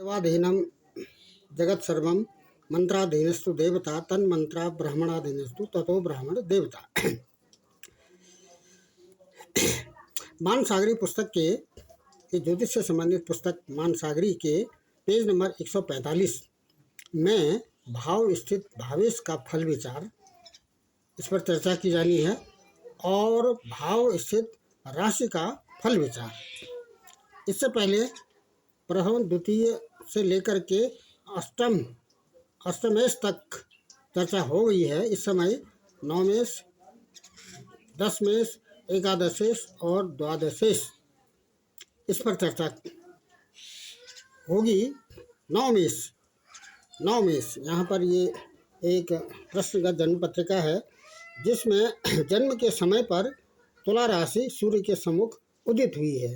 देवाधीनं जगत् सर्वं मंत्राधीनस्तु देवता तन्मंत्रा ब्राह्मणाधीनस्तु ततो ब्राह्मण देवता। मानसागरी पुस्तक के ये ज्योतिष से संबंधित पुस्तक मानसागरी के पेज नंबर 145 में भाव स्थित भावेश का फल विचार, इस पर चर्चा की जानी है। और भाव स्थित राशि का फल विचार, इससे पहले प्रथम द्वितीय से लेकर के अष्टमेश तक चर्चा हो गई है। इस समय नवमेश, दशमेश, एकादशेश और द्वादशेश, इस पर चर्चा होगी। नवमेश यहाँ पर ये एक प्रश्नगत जन्म पत्रिका है, जिसमें जन्म के समय पर तुला राशि सूर्य के सम्मुख उदित हुई है।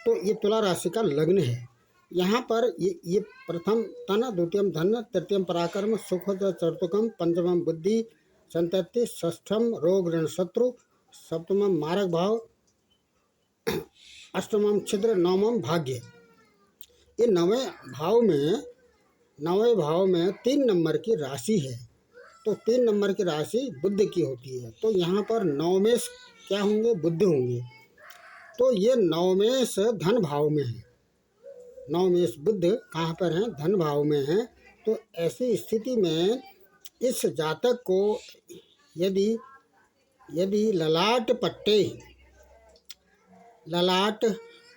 तो ये तुला राशि का लग्न है। यहाँ पर ये प्रथम तन, द्वितीयम धन, तृतीयम पराक्रम, सुख चतुर्थम, पंचमम बुद्धि संतति, षष्ठम रोग ऋण शत्रु, सप्तमम मारक भाव, अष्टमम छिद्र, नवमम भाग्य। ये नवे भाव में 3 नंबर की राशि है। तो 3 नंबर की राशि बुध की होती है। तो यहाँ पर नवमेश क्या होंगे? बुध होंगे। तो ये नवमेश धन भाव में है। नवमेश बुध कहाँ पर है? धन भाव में है। तो ऐसी स्थिति में इस जातक को यदि ललाट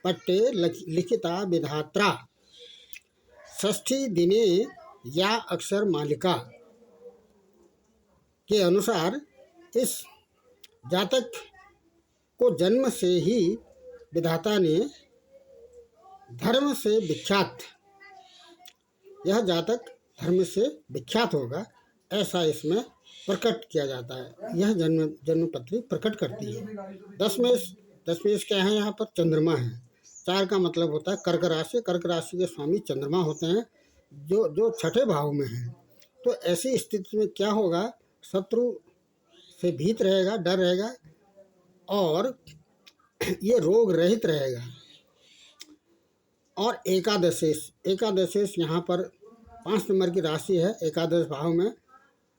पट्टे लिखिता विधात्रा षष्ठी दिने या अक्षर मालिका के अनुसार इस जातक को जन्म से ही विधाता ने धर्म से विख्यात, यह जातक धर्म से विख्यात होगा, ऐसा इसमें प्रकट किया जाता है। यह जन्म पत्री प्रकट करती है। दशमेश क्या है? यहाँ पर चंद्रमा है। 4 का मतलब होता है कर्क राशि। कर्क राशि के स्वामी चंद्रमा होते हैं, जो छठे भाव में है। तो ऐसी स्थिति में क्या होगा? शत्रु से भीत रहेगा, डर रहेगा और ये रोग रहित रहेगा। और एकादशेश यहाँ पर 5 नंबर की राशि है। एकादश भाव में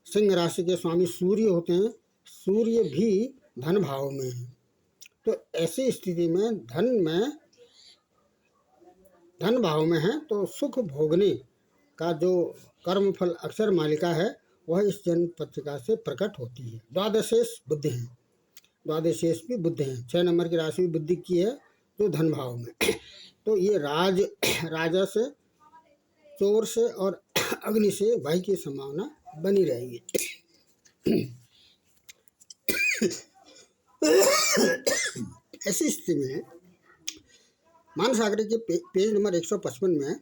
सिंह राशि के स्वामी सूर्य होते हैं। सूर्य भी धन भाव में है। तो ऐसी स्थिति में धन भाव में है, तो सुख भोगने का जो कर्म फल अक्षर मालिका है, वह इस जन्म पत्रिका से प्रकट होती है। द्वादशेश बुध हैं। द्वादशेश भी बुध हैं। 6 नंबर की राशि भी बुद्धि की है, जो धन भाव में। तो ये राजा से, चोर से और अग्नि से भय की संभावना बनी रहेगी। ऐसी स्थिति में मानसागरी के पेज नंबर 155 में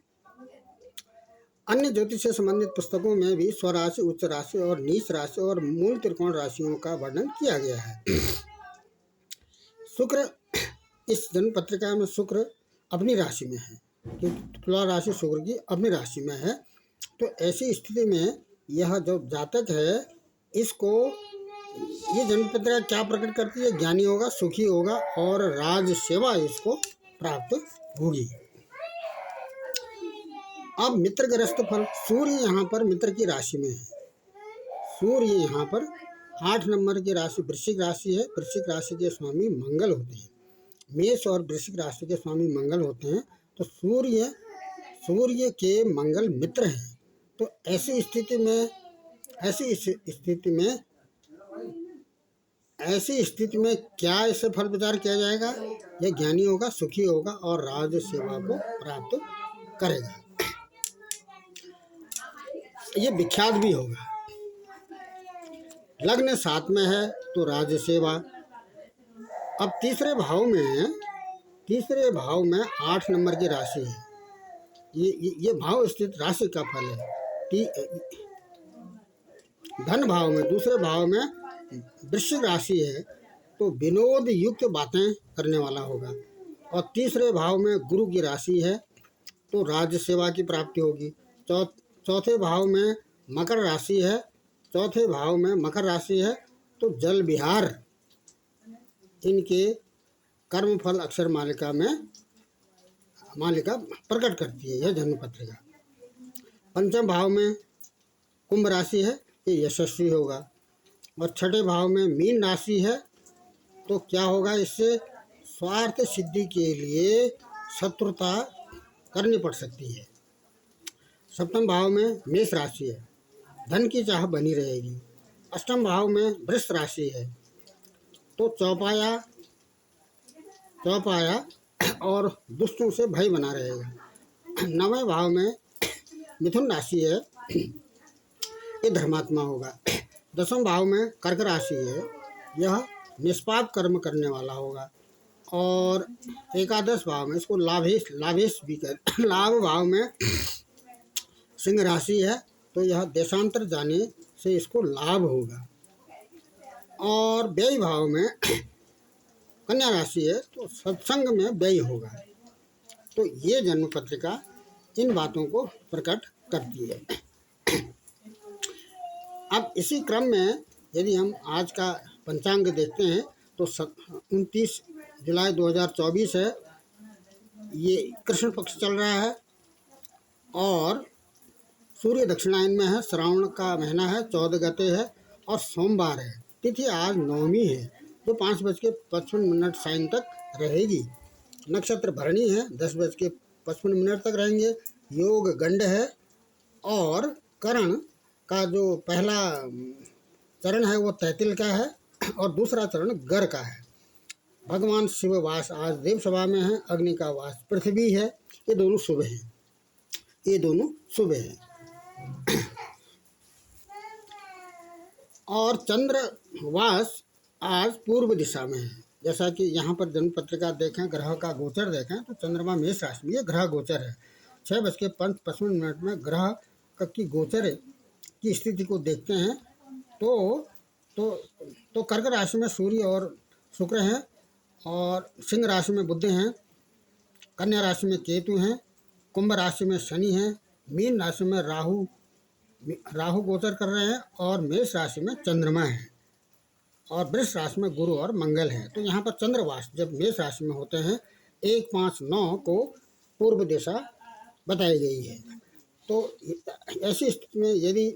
अन्य ज्योतिष से संबंधित पुस्तकों में भी स्वराशि, उच्च राशि और नीच राशि और मूल त्रिकोण राशियों का वर्णन किया गया है। शुक्र, इस जन्म पत्रिका में शुक्र अपनी राशि में है, क्योंकि तुला राशि शुक्र की अपनी राशि में है। तो ऐसी स्थिति में यह जो जातक है, इसको ये जन्म पत्रिका क्या प्रकट करती है? ज्ञानी होगा, सुखी होगा और राज सेवा इसको प्राप्त होगी। अब मित्र ग्रस्त फल। सूर्य यहाँ पर मित्र की राशि में है। सूर्य यहाँ पर 8 नंबर की राशि वृश्चिक राशि है। वृश्चिक राशि के स्वामी मंगल होते हैं। मेष और वृश्चिक राशि के स्वामी मंगल होते हैं। तो सूर्य के मंगल मित्र हैं। तो ऐसी स्थिति में क्या इससे फल विचार किया जाएगा? यह ज्ञानी होगा, सुखी होगा और राज सेवा को प्राप्त करेगा। ये विख्यात भी होगा। लग्न 7 में है, तो राज सेवा। अब तीसरे भाव में 8 नंबर की राशि है। ये भाव स्थित राशि का फल है। धन भाव में, दूसरे भाव में वृश्चिक राशि है, तो विनोद युक्त बातें करने वाला होगा। और तीसरे भाव में गुरु की राशि है, तो राज्य सेवा की प्राप्ति होगी। चौथे भाव में मकर राशि है। तो जल विहार इनके कर्म फल अक्षर मालिका में मालिका प्रकट करती है यह जन्म पत्रिका। पंचम भाव में कुंभ राशि है, ये यशस्वी होगा। और छठे भाव में मीन राशि है, तो क्या होगा, इससे स्वार्थ सिद्धि के लिए शत्रुता करनी पड़ सकती है। सप्तम भाव में मेष राशि है, धन की चाह बनी रहेगी। अष्टम भाव में वृष राशि है, तो चौपाया और दुष्टों से भय बना रहेगा। नवें भाव में मिथुन राशि है, ये धर्मात्मा होगा। दसम भाव में कर्क राशि है, यह निष्पाप कर्म करने वाला होगा। और एकादश भाव में इसको लाभेश भी कर लाभ भाव में सिंह राशि है, तो यह देशांतर जाने से इसको लाभ होगा। और व्यय भाव में कन्या राशि है, तो सत्संग में व्यय होगा। तो ये जन्म पत्रिका इन बातों को प्रकट करती है। अब इसी क्रम में यदि हम आज का पंचांग देखते हैं तो 29 जुलाई 2024 है, ये कृष्ण पक्ष चल रहा है और सूर्य दक्षिणायन में है, श्रावण का महीना है, 14 गते है और सोमवार है। तिथि आज नवमी है, जो 5:55 सायं तक रहेगी। नक्षत्र भरणी है, 10:55 तक रहेंगे। योग गंड है और करण का जो पहला चरण है वो तैतिल का है और दूसरा चरण गर का है। भगवान शिव वास आज देव सभा में है, अग्नि का वास पृथ्वी है। ये दोनों शुभ हैं, ये दोनों शुभ हैं। और चंद्रवास आज पूर्व दिशा में है। जैसा कि यहाँ पर जन्म पत्रिका देखें, ग्रह का गोचर देखें तो चंद्रमा मेष राशि में, ये ग्रह गोचर है। 6:55 में ग्रह की गोचर की स्थिति को देखते हैं तो कर्क राशि में सूर्य और शुक्र हैं और सिंह राशि में बुध हैं, कन्या राशि में केतु हैं, कुंभ राशि में शनि हैं, मीन राशि में राहु गोचर कर रहे हैं और मेष राशि में चंद्रमा है और वृष राशि में गुरु और मंगल है। तो यहाँ पर चंद्रवास जब मेष राशि में होते हैं 1-5-9 को पूर्व दिशा बताई गई है। तो ऐसी स्थिति में यदि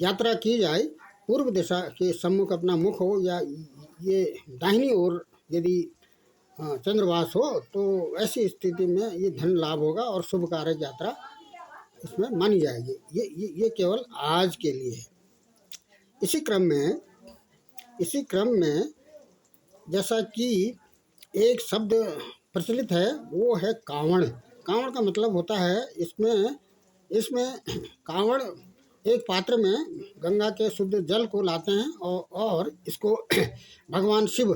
यात्रा की जाए, पूर्व दिशा के सम्मुख अपना मुख हो या ये दाहिनी ओर यदि चंद्रवास हो, तो ऐसी स्थिति में ये धन लाभ होगा और शुभ कार्य यात्रा इसमें मानी जाएगी। ये केवल आज के लिए है। इसी क्रम में जैसा कि एक शब्द प्रचलित है वो है कांवड़। कांवड़ का मतलब होता है इसमें कांवड़ एक पात्र में गंगा के शुद्ध जल को लाते हैं और इसको भगवान शिव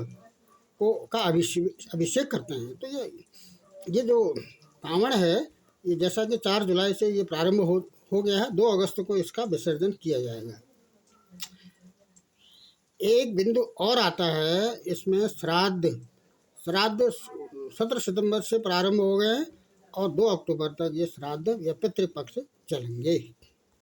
का अभिषेक करते हैं। तो ये जो कांवड़ है, ये जैसा कि 4 जुलाई से ये प्रारंभ हो गया है, 2 अगस्त को इसका विसर्जन किया जाएगा। एक बिंदु और आता है इसमें, श्राद्ध 17 सितंबर से प्रारंभ हो गए और 2 अक्टूबर तक ये श्राद्ध या पितृपक्ष चलेंगे।